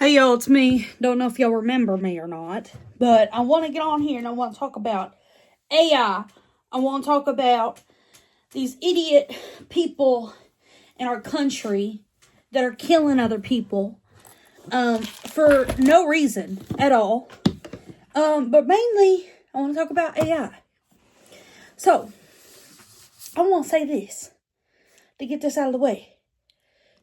Hey y'all, it's me. Don't know if y'all remember me or not, but I want to get on here and I want to talk about AI. I want to talk about these idiot people in our country that are killing other people for no reason at all. But mainly, I want to talk about AI. So, I want to say this to get this out of the way.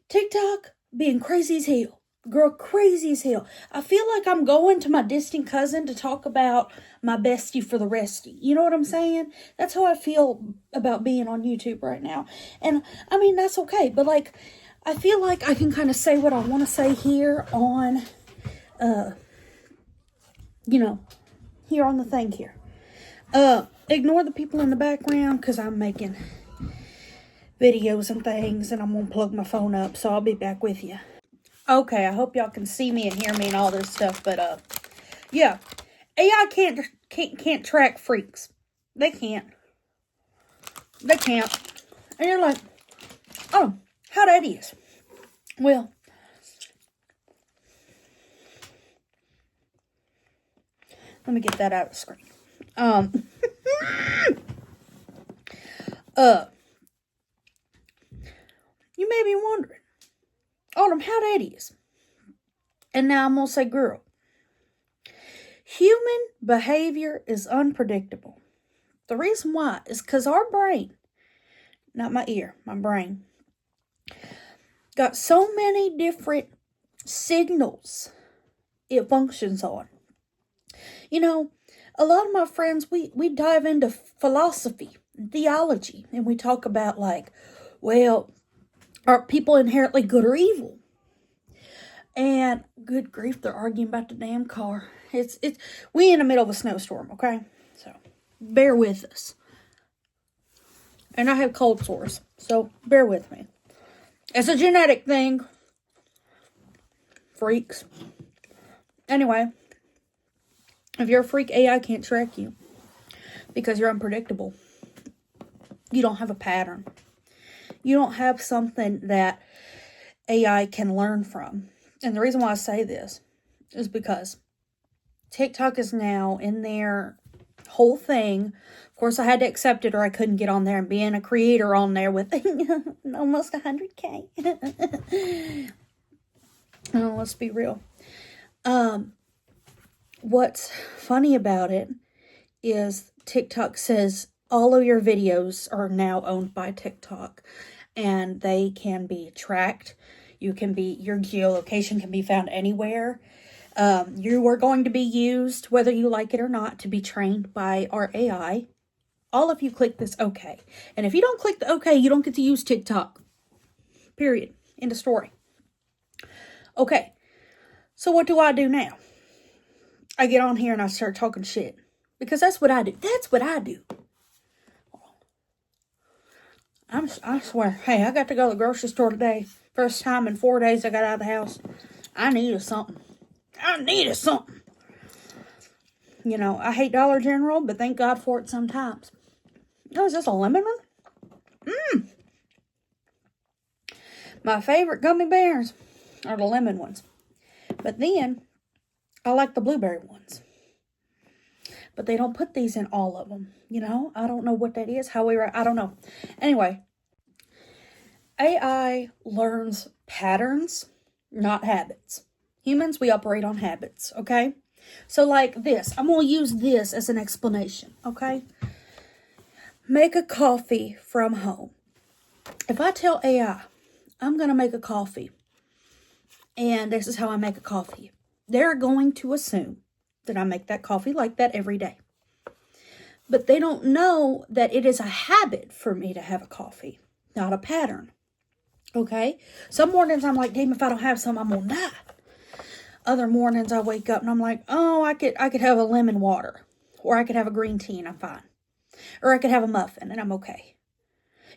TikTok being crazy as hell. Girl, crazy as hell. I feel like I'm going to my distant cousin to talk about my bestie for the restie. You know what I'm saying? That's how I feel about being on YouTube right now. And, I mean, that's okay. But, like, I feel like I can kind of say what I want to say here on, here on the thing here. Ignore the people in the background because I'm making videos and things and I'm going to plug my phone up. So I'll be back with you. Okay, I hope y'all can see me and hear me and all this stuff, but yeah, AI can't track freaks. They can't. And you're like, oh, how that is? Well, let me get that out of the screen. You may be wondering, Autumn, how that is? And now I'm gonna say, girl, human behavior is unpredictable. The reason why is because our brain, not my ear, my brain, got so many different signals it functions on. You know, a lot of my friends, we dive into philosophy and theology, and we talk about like, well, are people inherently good or evil? And good grief, they're arguing about the damn car. We in the middle of a snowstorm, okay? So bear with us. And I have cold sores, so bear with me. It's a genetic thing. Freaks. Anyway, if you're a freak, AI can't track you because you're unpredictable. You don't have a pattern. You don't have something that AI can learn from. And the reason why I say this is because TikTok is now in their whole thing. Of course, I had to accept it or I couldn't get on there, and being a creator on there with almost 100K. Oh, let's be real. What's funny about it is TikTok says all of your videos are now owned by TikTok and they can be tracked. Your geolocation can be found anywhere. You are going to be used, whether you like it or not, to be trained by our AI. All of you click this OK. And if you don't click the OK, you don't get to use TikTok. Period. End of story. Okay. So what do I do now? I get on here and I start talking shit. Because that's what I do. I swear. Hey, I got to go to the grocery store today. First time in 4 days I got out of the house. I needed something. You know, I hate Dollar General, but thank God for it sometimes. Oh, is this a lemon one? My favorite gummy bears are the lemon ones. But then, I like the blueberry ones. But they don't put these in all of them. You know, I don't know what that is. I don't know. Anyway, AI learns patterns, not habits. Humans, we operate on habits, okay? So like this, I'm going to use this as an explanation, okay? Make a coffee from home. If I tell AI, I'm going to make a coffee, and this is how I make a coffee, they're going to assume that I make that coffee like that every day. But they don't know that it is a habit for me to have a coffee, not a pattern. Okay? Some mornings I'm like, damn, if I don't have some, I'm going to die. Other mornings I wake up and I'm like, oh, I could have a lemon water. Or I could have a green tea and I'm fine. Or I could have a muffin and I'm okay.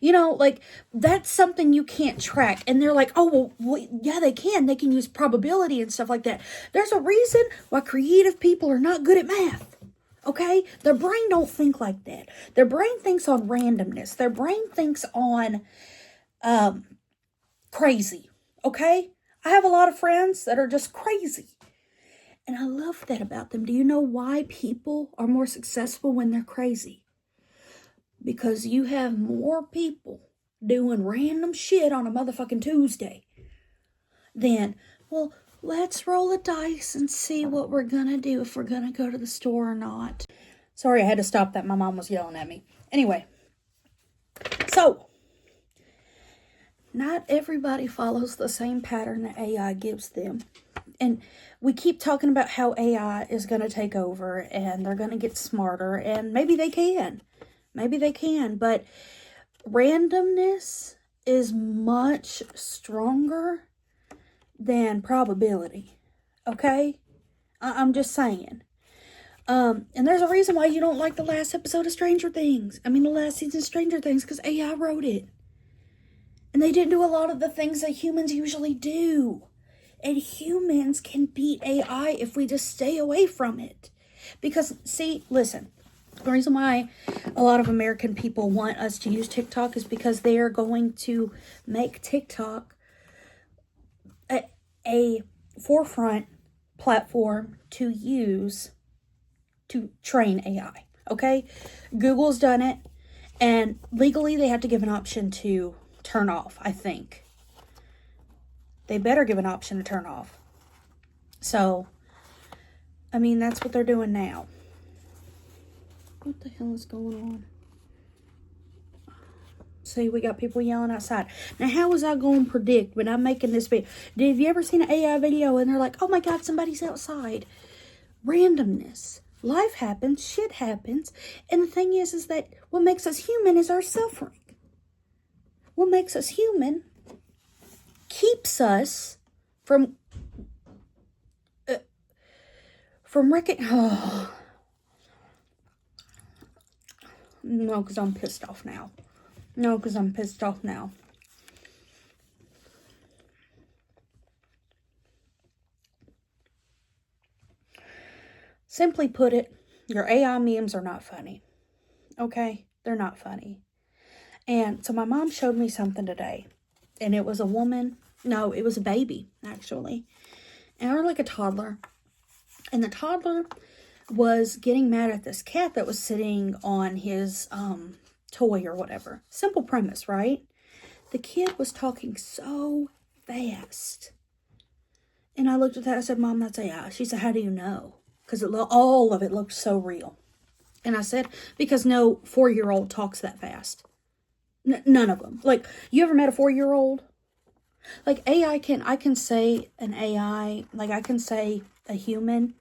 You know, like, that's something you can't track. And they're like, oh, well, yeah, they can. They can use probability and stuff like that. There's a reason why creative people are not good at math. Okay? Their brain don't think like that. Their brain thinks on randomness. Their brain thinks on crazy. Okay? I have a lot of friends that are just crazy. And I love that about them. Do you know why people are more successful when they're crazy? Because you have more people doing random shit on a motherfucking Tuesday than, well, let's roll a dice and see what we're gonna do, if we're gonna go to the store or not. Sorry, I had to stop that. My mom was yelling at me. Anyway, so not everybody follows the same pattern that AI gives them. And we keep talking about how AI is going to take over and they're going to get smarter, and maybe they can. Maybe they can, but randomness is much stronger than probability. Okay? I'm just saying. And there's a reason why you don't like the last episode of Stranger Things. I mean, the last season of Stranger Things, because AI wrote it. And they didn't do a lot of the things that humans usually do. And humans can beat AI if we just stay away from it. Because, see, listen, the reason why a lot of American people want us to use TikTok is because they are going to make TikTok a forefront platform to use to train AI. Okay? Google's done it. And legally, they have to give an option to turn off, I think. They better give an option to turn off. So, I mean, that's what they're doing now. What the hell is going on? See, we got people yelling outside. Now, how was I going to predict when I'm making this video? Have you ever seen an AI video and they're like, oh my God, somebody's outside? Randomness. Life happens. Shit happens. And the thing is that what makes us human is our suffering. What makes us human keeps us from wrecking. Oh. No, because I'm pissed off now. Simply put it, your AI memes are not funny. Okay? They're not funny. And so my mom showed me something today. And it was a woman. No, it was a baby, actually. And or like a toddler. And the toddler was getting mad at this cat that was sitting on his toy or whatever. Simple premise, right? The kid was talking so fast. And I looked at that, I said, Mom, that's AI. She said, how do you know? Because all of it looked so real. And I said, because no 4-year-old talks that fast. None of them. Like, you ever met a 4-year-old? Like, I can say an AI, like I can say a human.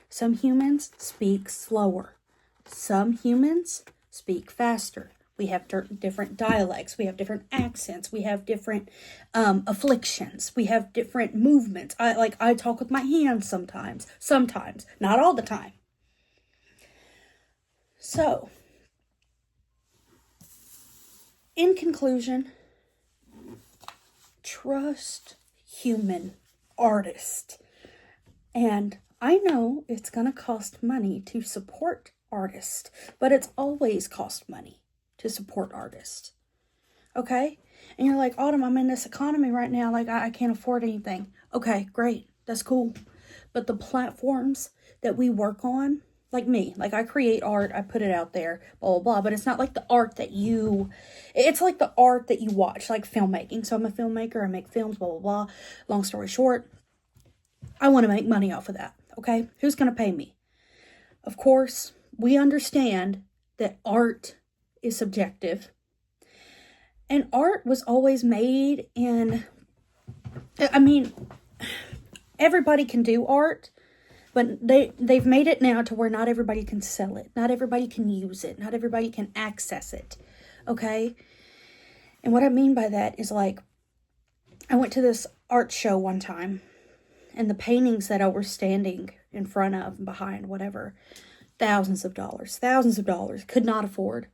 Some humans speak slower. Some humans speak faster. We have different dialects. We have different accents. We have different afflictions. We have different movements. I talk with my hands sometimes. Sometimes. Not all the time. So, in conclusion, trust human artists. And I know it's going to cost money to support artists, but it's always cost money to support artists. Okay? And you're like, Autumn, I'm in this economy right now. Like, I can't afford anything. Okay, great. That's cool. But the platforms that we work on, like me, like I create art, I put it out there, blah, blah, blah. But it's not like the art that it's like the art that you watch, like filmmaking. So I'm a filmmaker, I make films, blah, blah, blah. Long story short, I want to make money off of that. Okay? Who's going to pay me? Of course, we understand that art is subjective. And art was always made in, I mean, everybody can do art, but they've made it now to where not everybody can sell it. Not everybody can use it. Not everybody can access it. Okay? And what I mean by that is, like, I went to this art show one time, and the paintings that I was standing in front of and behind, whatever, thousands of dollars, could not afford.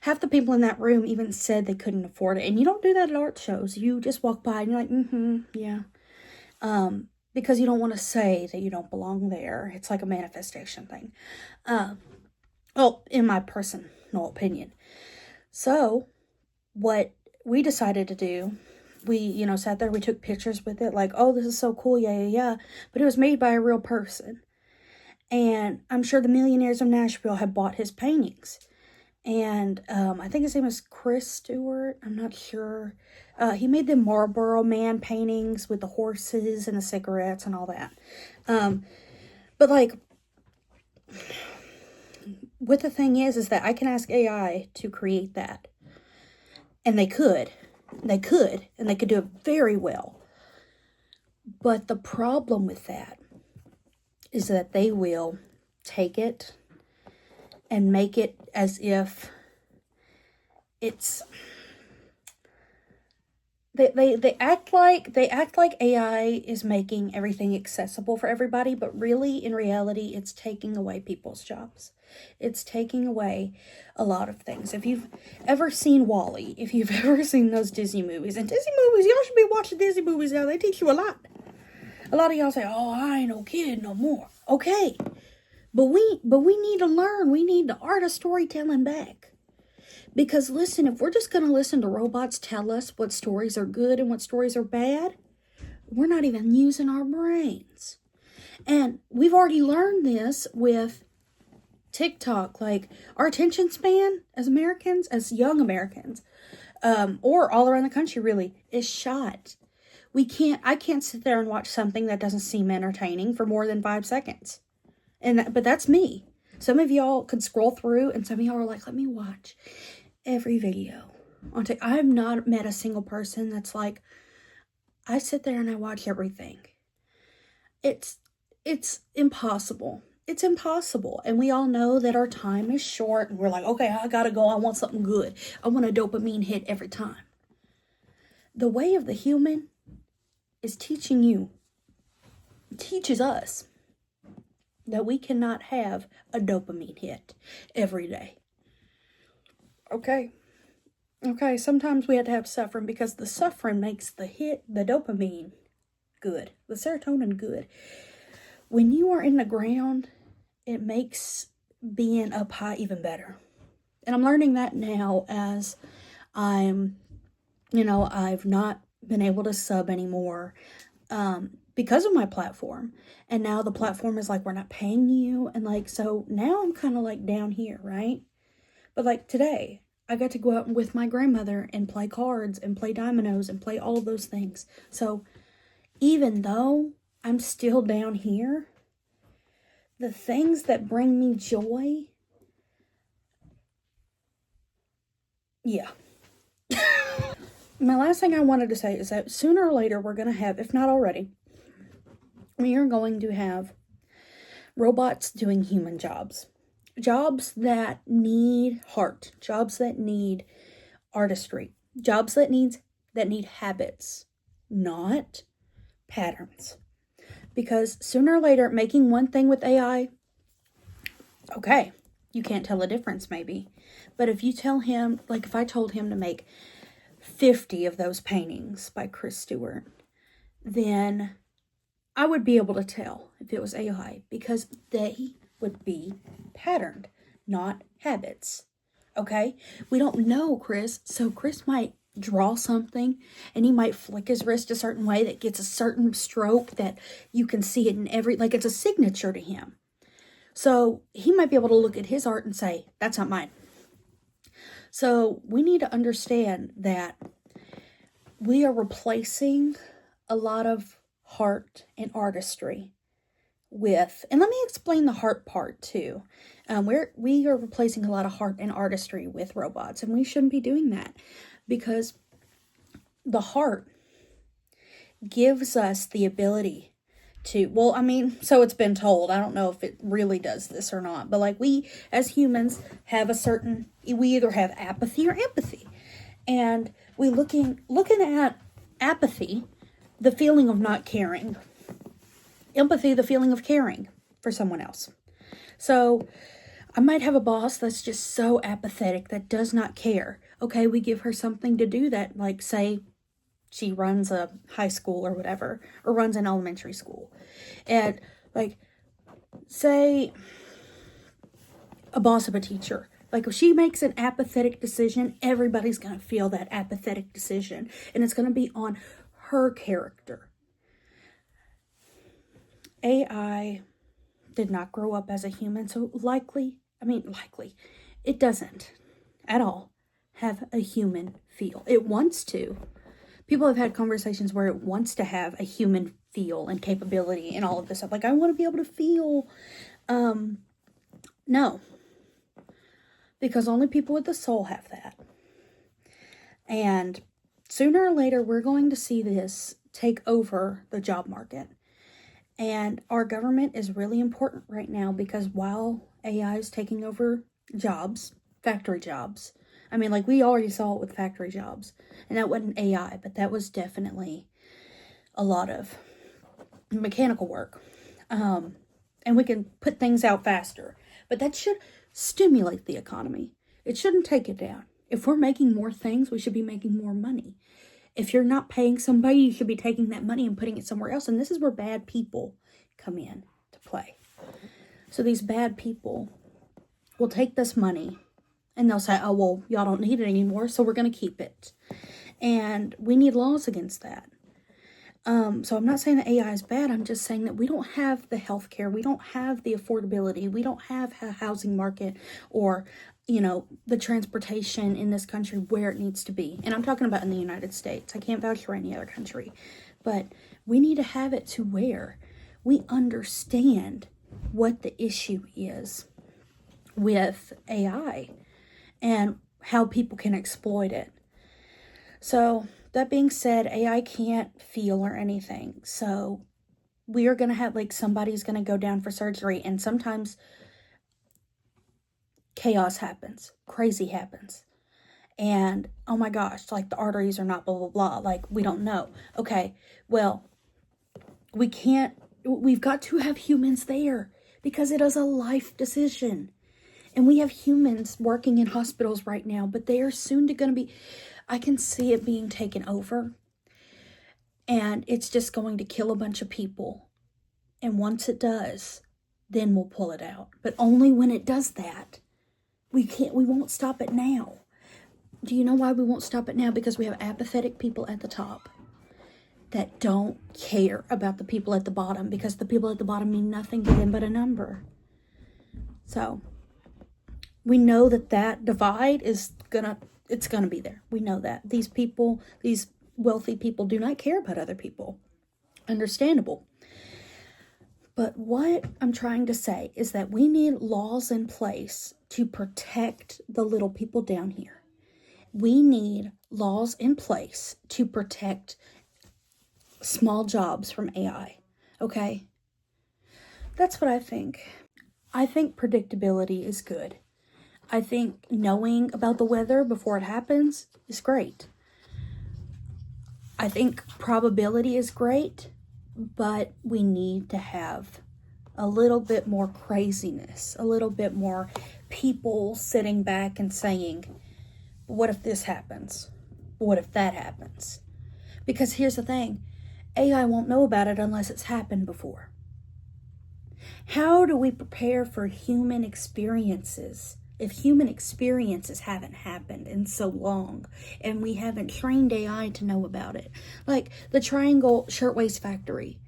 Half the people in that room even said they couldn't afford it. And you don't do that at art shows. You just walk by and you're like, yeah. Because you don't want to say that you don't belong there. It's like a manifestation thing. Well, in my personal opinion. So, what we decided to do we, you know, sat there, we took pictures with it, like, oh, this is so cool, yeah, yeah, yeah. But it was made by a real person. And I'm sure the millionaires of Nashville have bought his paintings. And I think his name is Chris Stewart. I'm not sure. He made the Marlboro Man paintings with the horses and the cigarettes and all that. But like, what the thing is that I can ask AI to create that. And they could. And they could do it very well. But the problem with that is that they will take it and make it as if it's they act like AI is making everything accessible for everybody, but really in reality it's taking away people's jobs. It's taking away a lot of things. If you've ever seen WALL-E, if you've ever seen those Disney movies, and Disney movies, y'all should be watching Disney movies now. They teach you a lot. A lot of y'all say, "Oh, I ain't no kid no more." Okay. But we need to learn. We need the art of storytelling back. Because listen, if we're just going to listen to robots tell us what stories are good and what stories are bad, we're not even using our brains. And we've already learned this with TikTok. Like, our attention span as Americans, as young Americans, or all around the country really, is shot. I can't sit there and watch something that doesn't seem entertaining for more than 5 seconds. But that's me. Some of y'all could scroll through, and some of y'all are like, let me watch every video. I have not met a single person that's like, I sit there and I watch everything. It's impossible. It's impossible. And we all know that our time is short, and we're like, okay, I gotta go. I want something good. I want a dopamine hit every time. The way of the human is teaches us that we cannot have a dopamine hit every day. Okay, sometimes we have to have suffering because the suffering makes the dopamine good, the serotonin good. When you are in the ground, it makes being up high even better. And I'm learning that now as I've not been able to sub anymore because of my platform. And now the platform is like, we're not paying you. And like, so now I'm kind of like down here, right? But like today, I got to go out with my grandmother and play cards and play dominoes and play all of those things. So even though I'm still down here, the things that bring me joy, yeah. My last thing I wanted to say is that sooner or later we're going to have, if not already, we are going to have robots doing human jobs. Jobs that need heart, jobs that need artistry, jobs that need habits, not patterns. Because sooner or later, making one thing with AI, okay, you can't tell a difference maybe. But if you tell him, like if I told him to make 50 of those paintings by Chris Stewart, then I would be able to tell if it was AI, because they would be patterned, not habits. Okay? We don't know Chris, so Chris might draw something and he might flick his wrist a certain way that gets a certain stroke that you can see it in like it's a signature to him. So he might be able to look at his art and say, that's not mine. So we need to understand that we are replacing a lot of heart and artistry with, and let me explain the heart part too. We are replacing a lot of heart and artistry with robots, and we shouldn't be doing that, because the heart gives us the ability to, so it's been told, I don't know if it really does this or not, but like we as humans have we either have apathy or empathy. And we looking at apathy, the feeling of not caring. Empathy, the feeling of caring for someone else. So I might have a boss that's just so apathetic, that does not care. Okay, we give her something to do that, like say she runs a high school or whatever, or runs an elementary school. And like, say a boss of a teacher, Like if she makes an apathetic decision, everybody's going to feel that apathetic decision. And it's going to be on her character. AI did not grow up as a human, so likely, it doesn't at all have a human feel. It wants to. People have had conversations where it wants to have a human feel and capability and all of this stuff. Like, I want to be able to feel. No. Because only people with the soul have that. And sooner or later, we're going to see this take over the job market. And our government is really important right now because while AI is taking over jobs, factory jobs, we already saw it with factory jobs. And that wasn't AI, but that was definitely a lot of mechanical work. And we can put things out faster. But that should stimulate the economy. It shouldn't take it down. If we're making more things, we should be making more money. If you're not paying somebody, you should be taking that money and putting it somewhere else. And this is where bad people come in to play. So these bad people will take this money and they'll say, oh, well, y'all don't need it anymore, so we're going to keep it. And we need laws against that. So I'm not saying that AI is bad. I'm just saying that we don't have the healthcare. We don't have the affordability. We don't have a housing market or, the transportation in this country where it needs to be. And I'm talking about in the United States. I can't vouch for any other country. But we need to have it to where we understand what the issue is with AI and how people can exploit it. So that being said, AI can't feel or anything. So we are going to have, somebody's going to go down for surgery, and sometimes chaos happens, crazy happens. And, oh my gosh, the arteries are not blah, blah, blah. We don't know. Okay, well, we've got to have humans there because it is a life decision. And we have humans working in hospitals right now, but they are soon going to be, I can see it being taken over. And it's just going to kill a bunch of people. And once it does, then we'll pull it out. But only when it does that. We won't stop it now. Do you know why we won't stop it now? Because we have apathetic people at the top that don't care about the people at the bottom, because the people at the bottom mean nothing to them but a number. So we know that divide is it's gonna be there. We know that. These people, these wealthy people, do not care about other people. Understandable. But what I'm trying to say is that we need laws in place to protect the little people down here. We need laws in place to protect small jobs from AI. Okay? That's what I think. I think predictability is good. I think knowing about the weather before it happens is great. I think probability is great, but we need to have a little bit more craziness, a little bit more people sitting back and saying, what if this happens? What if that happens? Because here's the thing, AI won't know about it unless it's happened before. How do we prepare for human experiences if human experiences haven't happened in so long and we haven't trained AI to know about it? Like the Triangle Shirtwaist Factory.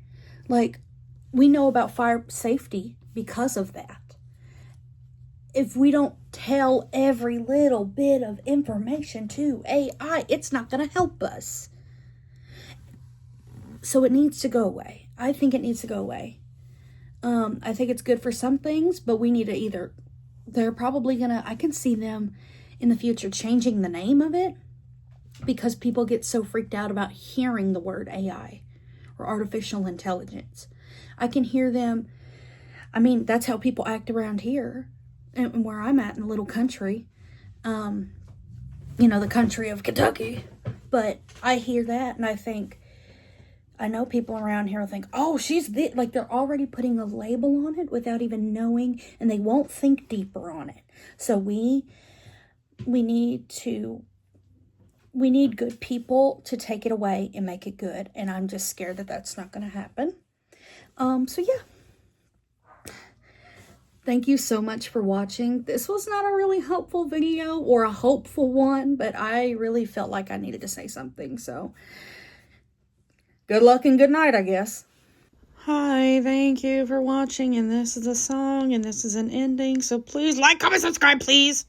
We know about fire safety because of that. If we don't tell every little bit of information to AI, it's not going to help us. So it needs to go away. I think it needs to go away. I think it's good for some things, but we need to they're probably I can see them in the future changing the name of it because people get so freaked out about hearing the word AI or artificial intelligence. I can hear them. That's how people act around here and where I'm at in a little country. The country of Kentucky. But I hear that and I know people around here will think, oh, she's they're already putting a label on it without even knowing, and they won't think deeper on it. So we need good people to take it away and make it good. And I'm just scared that that's not going to happen. So yeah, Thank you so much for watching. This was not a really helpful video or a hopeful one, but I really felt like I needed to say something. So good luck and good night, I guess. Hi, thank you for watching. And this is a song and this is an ending. So please like, comment, subscribe, please.